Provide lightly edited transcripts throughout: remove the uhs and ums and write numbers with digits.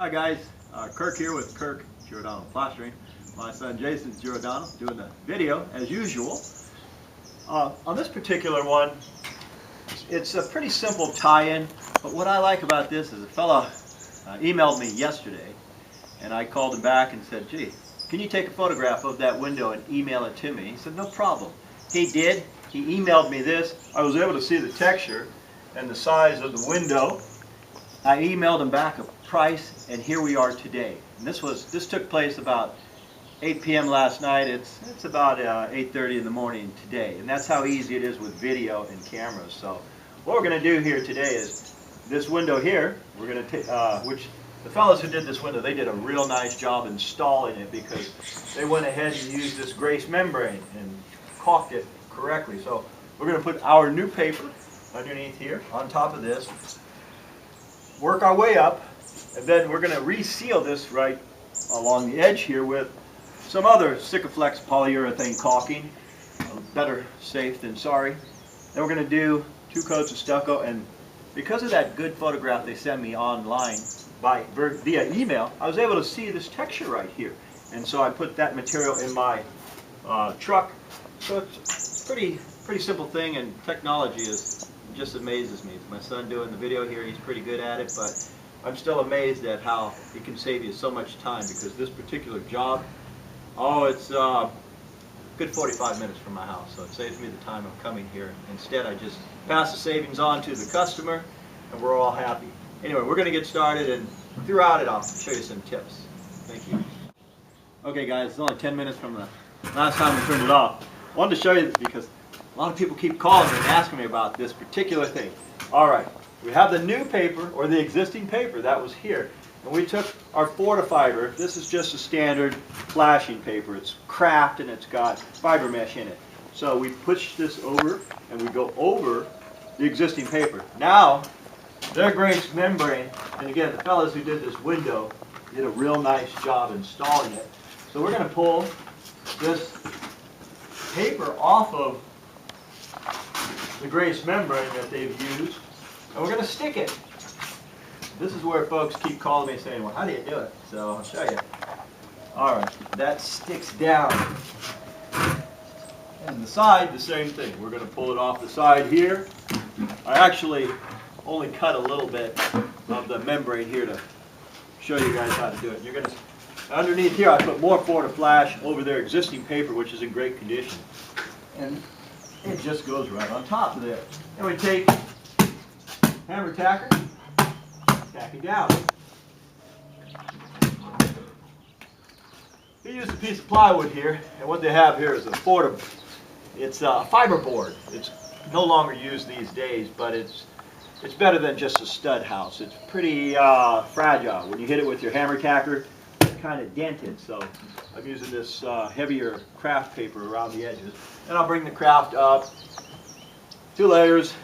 Hi guys, Kirk here with Kirk Giordano Plastering. My son Jason's Giordano doing the video as usual. On this particular one, it's a pretty simple tie-in, but what I like about this is a fella emailed me yesterday and I called him back and said, gee, can you take a photograph of that window and email it to me? He said, no problem. He did. He emailed me this. I was able to see the texture and the size of the window. I emailed him back a price, and here we are today. And this took place about 8 p.m. last night. It's about 8:30 in the morning today, and that's how easy it is with video and cameras. So what we're going to do here today is this window here. We're going to take, which the fellows who did this window, they did a real nice job installing it because they went ahead and used this grease membrane and caulked it correctly. So we're going to put our new paper underneath here on top of this. Work our way up, and then we're going to reseal this right along the edge here with some other Sikaflex polyurethane caulking. Better safe than sorry. Then we're going to do 2 coats of stucco, and because of that good photograph they sent me online via email, I was able to see this texture right here, and so I put that material in my truck. So it's pretty simple thing, and technology just amazes me. My son doing the video here, he's pretty good at it, but I'm still amazed at how it can save you so much time, because this particular job, it's a good 45 minutes from my house, so it saves me the time of coming here. Instead, I just pass the savings on to the customer, and we're all happy. Anyway, we're going to get started, and throughout it, I'll show you some tips. Thank you. Okay guys, it's only 10 minutes from the last time we turned it off. I wanted to show you because a lot of people keep calling me and asking me about this particular thing. Alright, we have the new paper, or the existing paper that was here, and we took our Fortifiber. This is just a standard flashing paper. It's craft and it's got fiber mesh in it. So we push this over and we go over the existing paper. Now, their grease membrane, and again, the fellows who did this window did a real nice job installing it. So we're going to pull this paper off of the grease membrane that they've used, and we're going to stick it. This is where folks keep calling me saying, well, how do you do it? So I'll show you. Alright, that sticks down. And the side, the same thing. We're going to pull it off the side here. I actually only cut a little bit of the membrane here to show you guys how to do it. You're going to, underneath here I put more Fortiflash over their existing paper, which is in great condition. And it just goes right on top of there. And we take hammer tacker, tack it down. We use a piece of plywood here, and what they have here is it's a fiber board. It's no longer used these days, but it's better than just a stud house. It's pretty fragile. When you hit it with your hammer tacker, it's kind of dented. So I'm using this heavier craft paper around the edges. And I'll bring the craft up, 2 layers,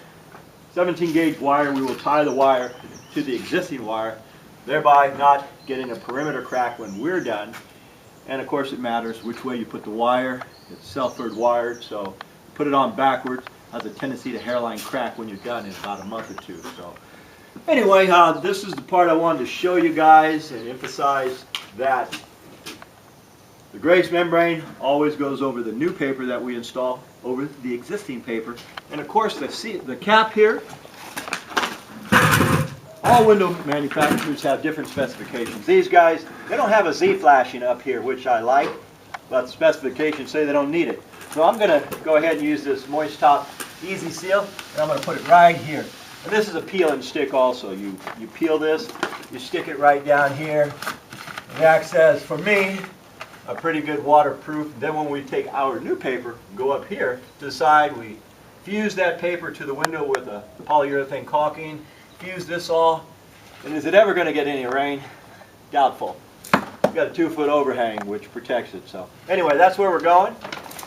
17 gauge wire. We will tie the wire to the existing wire, thereby not getting a perimeter crack when we're done. And of course it matters which way you put the wire. It's self-furred wired, so put it on backwards. Has a tendency to hairline crack when you're done in about a month or 2. So anyway, this is the part I wanted to show you guys and emphasize that the grease membrane always goes over the new paper that we install over the existing paper. And of course the cap here, all window manufacturers have different specifications. These guys, they don't have a Z flashing up here, which I like, but the specifications say they don't need it. So I'm going to go ahead and use this Moist Top Easy Seal, and I'm going to put it right here. And this is a peel and stick also. You peel this, you stick it right down here. It acts as, for me, a pretty good waterproof. Then when we take our new paper, go up here to the side, we fuse that paper to the window with the polyurethane caulking, fuse this all, and is it ever going to get any rain? Doubtful. We've got a 2-foot overhang which protects it. So anyway, that's where we're going,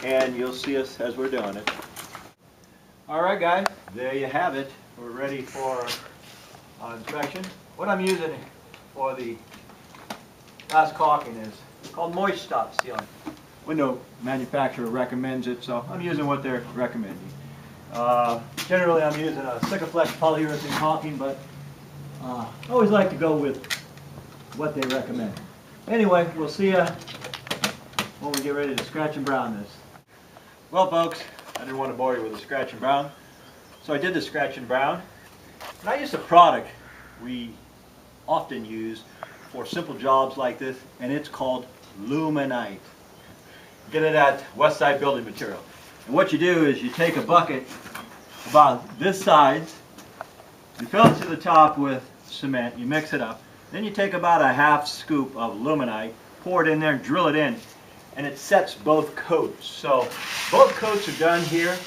and you'll see us as we're doing it. Alright guys, there you have it. We're ready for inspection. What I'm using for the last caulking is called Moist Stop Sealant. Window manufacturer recommends it, so I'm using what they're recommending. Generally I'm using a Sikaflex polyurethane caulking, but I always like to go with what they recommend. Anyway, we'll see you when we get ready to scratch and brown this. Well folks, I didn't want to bore you with a scratch and brown, so I did the scratch and brown. And I used a product we often use for simple jobs like this, and it's called Luminite. Get it at Westside Building Material. And what you do is you take a bucket about this size, you fill it to the top with cement, you mix it up, then you take about a half scoop of Luminite, pour it in there, drill it in, and it sets both coats. So both coats are done here,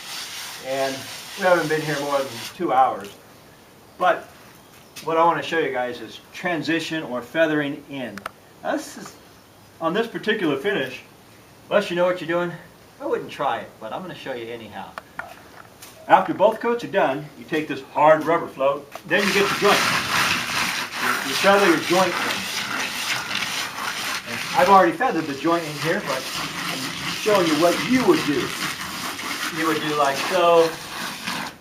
and we haven't been here more than 2 hours. But what I want to show you guys is transition or feathering in. Now on this particular finish, unless you know what you're doing, I wouldn't try it, but I'm going to show you anyhow. After both coats are done, you take this hard rubber float, then you get your joint. You feather your joint in. And I've already feathered the joint in here, but I'm showing you what you would do. You would do like so.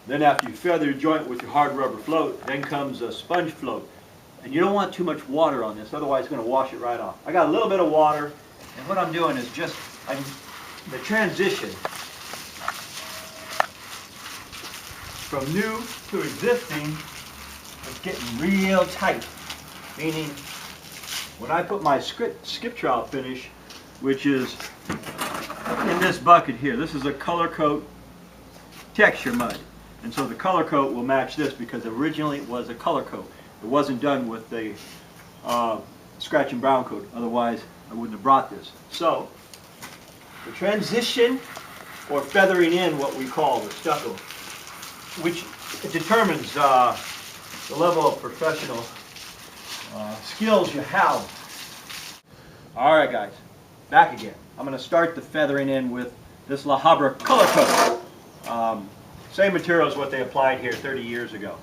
Then after you feather your joint with your hard rubber float, then comes a sponge float. And you don't want too much water on this, otherwise it's going to wash it right off. I got a little bit of water, and what I'm doing is just, the transition from new to existing is getting real tight. Meaning, when I put my skip trowel finish, which is in this bucket here, this is a color coat texture mud. And so the color coat will match this because originally it was a color coat. It wasn't done with the scratch and brown coat, otherwise I wouldn't have brought this. So, the transition or feathering in, what we call the stucco, which determines the level of professional skills you have. Alright guys, back again. I'm going to start the feathering in with this La Habra color coat. Same material as what they applied here 30 years ago.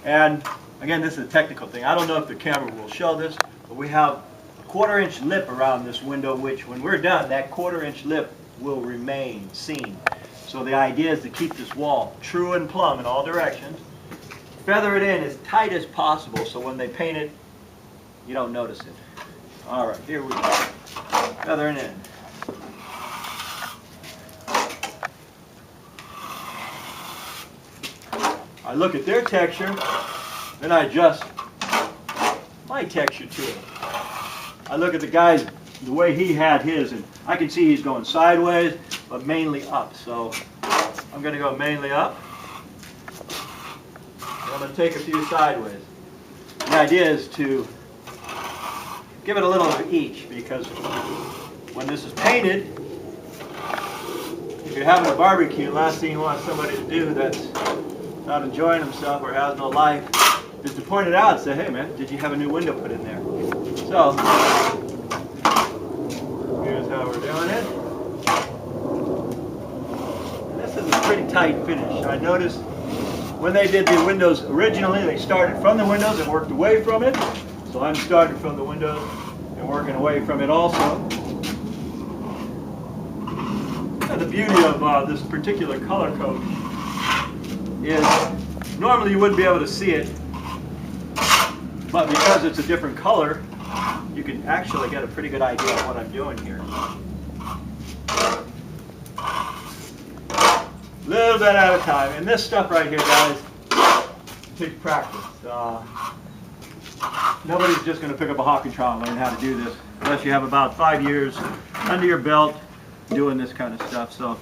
And again, this is a technical thing. I don't know if the camera will show this, but we have a 1/4-inch lip around this window, which when we're done, that 1/4-inch lip will remain seen. So the idea is to keep this wall true and plumb in all directions. Feather it in as tight as possible so when they paint it, you don't notice it. Alright, here we go. Feathering in. I look at their texture, then I adjust my texture to it. I look at the guy's, the way he had his, and I can see he's going sideways, but mainly up. So I'm going to go mainly up. And I'm going to take a few sideways. The idea is to give it a little of each, because when this is painted, if you're having a barbecue, last thing you want somebody to do that's not enjoying himself or has no life is to point it out and say, hey man, did you have a new window put in there? So, here's how we're doing it. And this is a pretty tight finish. I noticed when they did the windows originally, they started from the windows and worked away from it. So I'm starting from the windows and working away from it also. And the beauty of this particular color coat is normally you wouldn't be able to see it, but because it's a different color, you can actually get a pretty good idea of what I'm doing here. A little bit at a time. And this stuff right here, guys, takes practice. Nobody's just going to pick up a hawking trowel and learn how to do this unless you have about 5 years under your belt doing this kind of stuff. So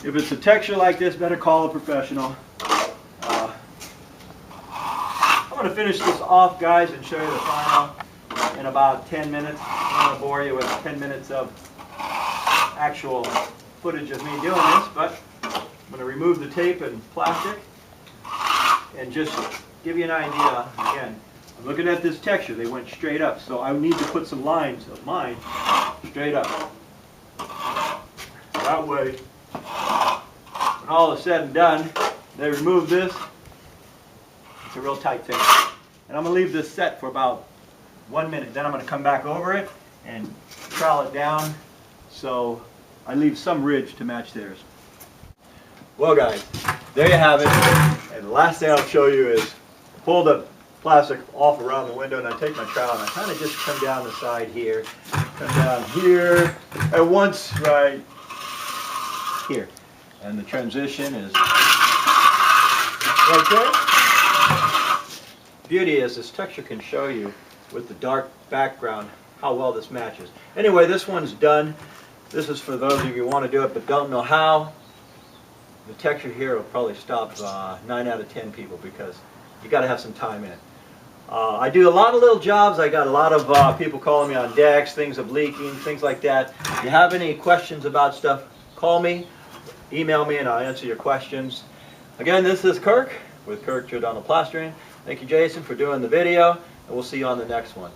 if it's a texture like this, better call a professional. I'm going to finish this off, guys, and show you the final in about 10 minutes. I don't want to bore you with 10 minutes of actual footage of me doing this, but I'm going to remove the tape and plastic and just give you an idea. Again, I'm looking at this texture. They went straight up, so I need to put some lines of mine straight up. That way, when all is said and done, they remove this. It's a real tight finish. And I'm going to leave this set for about 1 minute. Then I'm going to come back over it and trowel it down so I leave some ridge to match theirs. Well guys, there you have it. And the last thing I'll show you is pull the plastic off around the window, and I take my trowel and I kind of just come down the side here, come down here, and once right here. And the transition is right there. Beauty is this texture can show you with the dark background how well this matches. Anyway, this one's done. This is for those of you who want to do it but don't know how. The texture here will probably stop 9 out of 10 people because you got to have some time in it. I do a lot of little jobs. I got a lot of people calling me on decks, things of leaking, things like that. If you have any questions about stuff, call me, email me, and I'll answer your questions. Again, this is Kirk with Kirk Giordano Plastering. Thank you, Jason, for doing the video, and we'll see you on the next one.